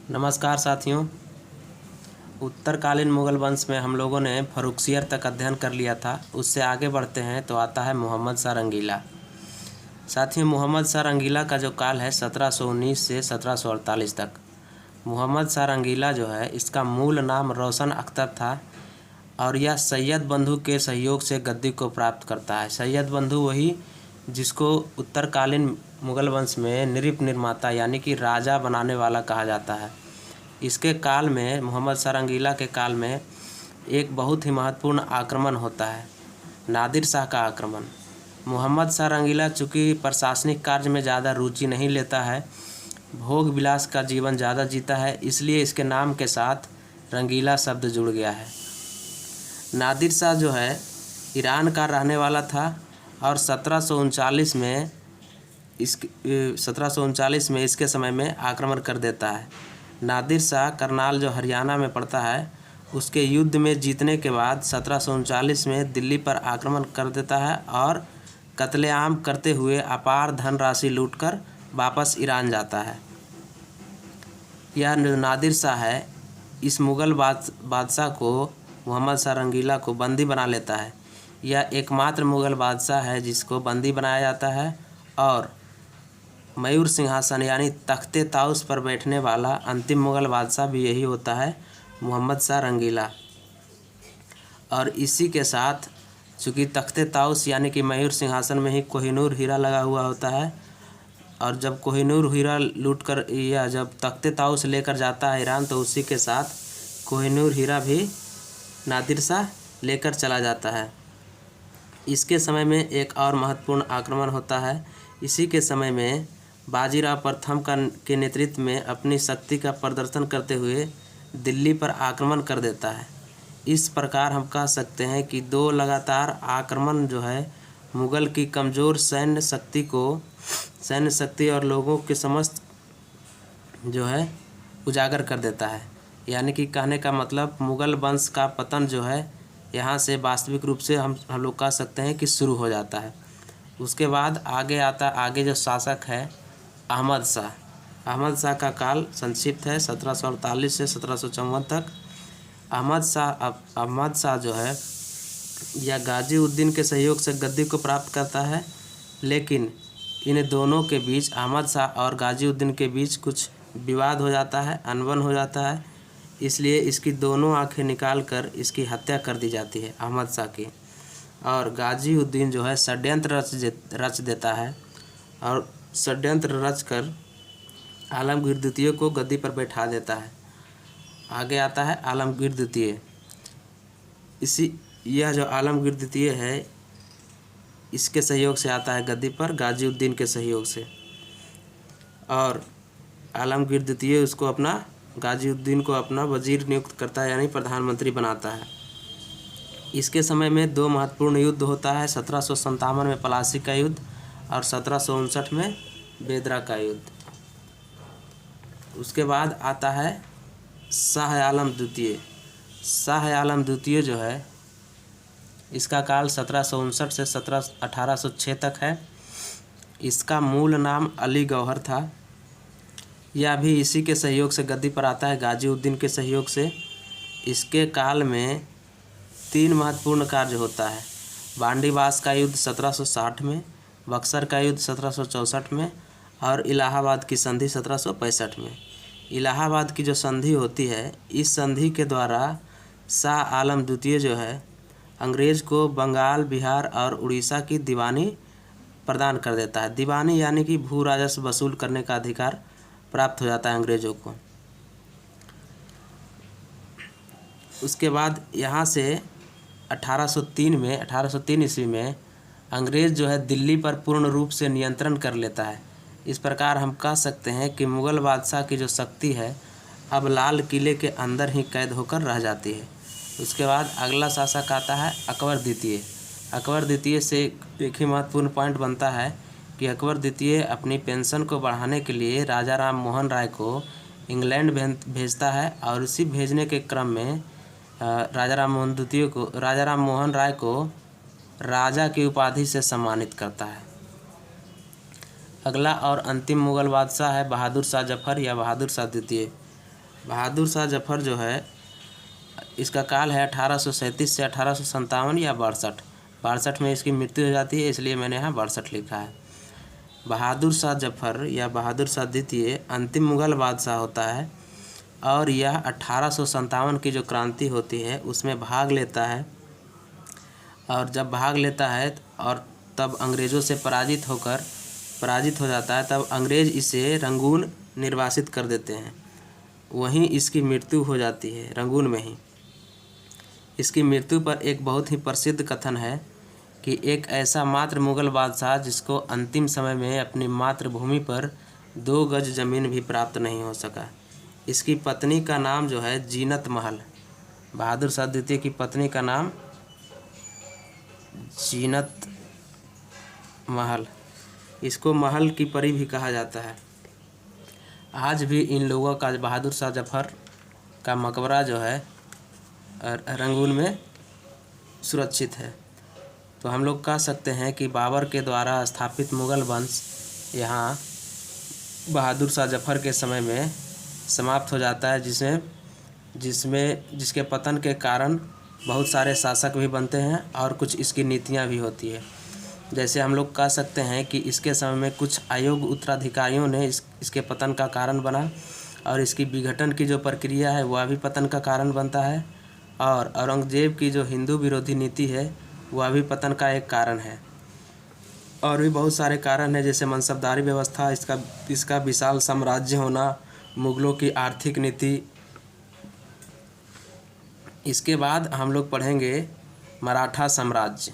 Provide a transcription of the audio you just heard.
नमस्कार साथियों। उत्तरकालीन मुग़ल वंश में हम लोगों ने फर्रुखसियर तक अध्ययन कर लिया था। उससे आगे बढ़ते हैं तो आता है मोहम्मद शाह रंगीला। साथियों, मोहम्मद शाह रंगीला का जो काल है 1719 से 1748 तक। मोहम्मद शाह रंगीला जो है, इसका मूल नाम रोशन अख्तर था और यह सैयद बंधु के सहयोग से गद्दी को प्राप्त करता है। सैयद बंधु वही जिसको उत्तरकालीन मुग़ल वंश में नृप निर्माता यानी कि राजा बनाने वाला कहा जाता है। इसके काल में, मोहम्मद शाह रंगीला के काल में एक बहुत ही महत्वपूर्ण आक्रमण होता है, नादिर शाह का आक्रमण। मोहम्मद शाह रंगीला चूँकि प्रशासनिक कार्य में ज़्यादा रुचि नहीं लेता है, भोग विलास का जीवन ज़्यादा जीता है, इसलिए इसके नाम के साथ रंगीला शब्द जुड़ गया है। नादिर शाह जो है ईरान का रहने वाला था और 1739 में इसके समय में आक्रमण कर देता है। नादिर शाह करनाल जो हरियाणा में पड़ता है, उसके युद्ध में जीतने के बाद 1739 में दिल्ली पर आक्रमण कर देता है और कत्लेआम करते हुए अपार धनराशि लूटकर वापस ईरान जाता है। यह नादिर शाह है, इस मुग़ल बादशाह को, मोहम्मद शाह रंगीला को बंदी बना लेता है। यह एकमात्र मुग़ल बादशाह है जिसको बंदी बनाया जाता है और मयूर सिंहासन यानी तख्ते ताउस पर बैठने वाला अंतिम मुग़ल बादशाह भी यही होता है, मोहम्मद शाह रंगीला। और इसी के साथ चूँकि तख्ते ताउस यानी कि मयूर सिंहासन में ही कोहिनूर हीरा लगा हुआ होता है, और जब कोहिनूर हीरा लूट कर या जब तख्ते ताउस लेकर जाता है ईरान, तो उसी के साथ कोहिनूर हीरा भी नादिर शाह लेकर चला जाता है। इसके समय में एक और महत्वपूर्ण आक्रमण होता है। इसी के समय में बाजीराव प्रथम के नेतृत्व में अपनी शक्ति का प्रदर्शन करते हुए दिल्ली पर आक्रमण कर देता है। इस प्रकार हम कह सकते हैं कि दो लगातार आक्रमण जो है मुग़ल की कमज़ोर सैन्य शक्ति और लोगों के समस्त जो है उजागर कर देता है। यानी कि कहने का मतलब मुग़ल वंश का पतन जो है यहाँ से वास्तविक रूप से हम लोग कह सकते हैं कि शुरू हो जाता है। उसके बाद आगे जो शासक है अहमद शाह। अहमद शाह का काल संक्षिप्त है 1748 से 1754 तक। अहमद शाह जो है यह गाजीउद्दीन के सहयोग से गद्दी को प्राप्त करता है, लेकिन इन दोनों के बीच, अहमद शाह और गाजीउद्दीन के बीच कुछ विवाद हो जाता है, अनबन हो जाता है। इसलिए इसकी दोनों आंखें निकाल कर इसकी हत्या कर दी जाती है अहमद शाह की। और गाजीउद्दीन जो है षड्यंत्र रच देता है और षड्यंत्र रच कर आलमगीर द्वितीय को गद्दी पर बैठा देता है। आगे आता है आलमगीर द्वितीय। यह जो आलमगीर द्वितीय है, इसके सहयोग से आता है गद्दी पर, गाजीउद्दीन के सहयोग से। और आलमगीर द्वितीय गाजीउद्दीन को अपना वजीर नियुक्त करता है, यानी प्रधानमंत्री बनाता है। इसके समय में दो महत्वपूर्ण युद्ध होता है, 1757 में पलासी का युद्ध और 1759 में बेदरा का युद्ध। उसके बाद आता है शाह आलम द्वितीय। शाह आलम द्वितीय जो है, इसका काल 1759 से 1806 तक है। इसका मूल नाम अली गौहर था। यह भी इसी के सहयोग से गद्दी पर आता है, गाजीउद्दीन के सहयोग से। इसके काल में तीन महत्वपूर्ण कार्य होता है। बांडीवास का युद्ध 1760 में, बक्सर का युद्ध 1764 में और इलाहाबाद की संधि 1765 में। इलाहाबाद की जो संधि होती है, इस संधि के द्वारा शाह आलम द्वितीय जो है अंग्रेज़ को बंगाल, बिहार और उड़ीसा की दीवानी प्रदान कर देता है। दीवानी यानी कि भू राजस्व वसूल करने का अधिकार प्राप्त हो जाता है अंग्रेज़ों को। उसके बाद यहाँ से 1803 ईस्वी में अंग्रेज़ जो है दिल्ली पर पूर्ण रूप से नियंत्रण कर लेता है। इस प्रकार हम कह सकते हैं कि मुग़ल बादशाह की जो शक्ति है अब लाल किले के अंदर ही कैद होकर रह जाती है। उसके बाद अगला शासक आता है अकबर द्वितीय। अकबर द्वितीय से एक ही महत्वपूर्ण पॉइंट बनता है कि अकबर द्वितीय अपनी पेंशन को बढ़ाने के लिए राजा राम मोहन राय को इंग्लैंड भेजता है और उसी भेजने के क्रम में राजा राम मोहन राय को राजा की उपाधि से सम्मानित करता है। अगला और अंतिम मुग़ल बादशाह है बहादुर शाह जफ़र या बहादुर शाह द्वितीय। बहादुर शाह जफ़र जो है, इसका काल है 1837 से 1857 या 62 में इसकी मृत्यु हो जाती है, इसलिए मैंने यहाँ 62 लिखा है। बहादुर शाह जफ़र या बहादुर शाह द्वितीय अंतिम मुग़ल बादशाह होता है और यह 1857 की जो क्रांति होती है उसमें भाग लेता है। और जब भाग लेता है और तब अंग्रेज़ों से पराजित हो जाता है, तब अंग्रेज़ इसे रंगून निर्वासित कर देते हैं। वहीं इसकी मृत्यु हो जाती है रंगून में ही। इसकी मृत्यु पर एक बहुत ही प्रसिद्ध कथन है कि एक ऐसा मात्र मुग़ल बादशाह जिसको अंतिम समय में अपनी मातृभूमि पर 2 गज ज़मीन भी प्राप्त नहीं हो सका। इसकी पत्नी का नाम जो है जीनत महल, बहादुर शाह द्वितीय की पत्नी का नाम जीनत महल, इसको महल की परी भी कहा जाता है। आज भी इन लोगों का बहादुर शाह जफ़र का मकबरा जो है रंगून में सुरक्षित है। तो हम लोग कह सकते हैं कि बाबर के द्वारा स्थापित मुग़ल वंश यहाँ बहादुर शाह जफ़र के समय में समाप्त हो जाता है, जिसके पतन के कारण बहुत सारे शासक भी बनते हैं और कुछ इसकी नीतियाँ भी होती है। जैसे हम लोग कह सकते हैं कि इसके समय में कुछ अयोग्य उत्तराधिकारियों ने इसके पतन का कारण बना और इसकी विघटन की जो प्रक्रिया है वह भी पतन का कारण बनता है। और औरंगज़ेब की जो हिंदू विरोधी नीति है वह भी पतन का एक कारण है। और भी बहुत सारे कारण हैं, जैसे मनसबदारी व्यवस्था, इसका विशाल साम्राज्य होना, मुग़लों की आर्थिक नीति। इसके बाद हम लोग पढ़ेंगे मराठा साम्राज्य।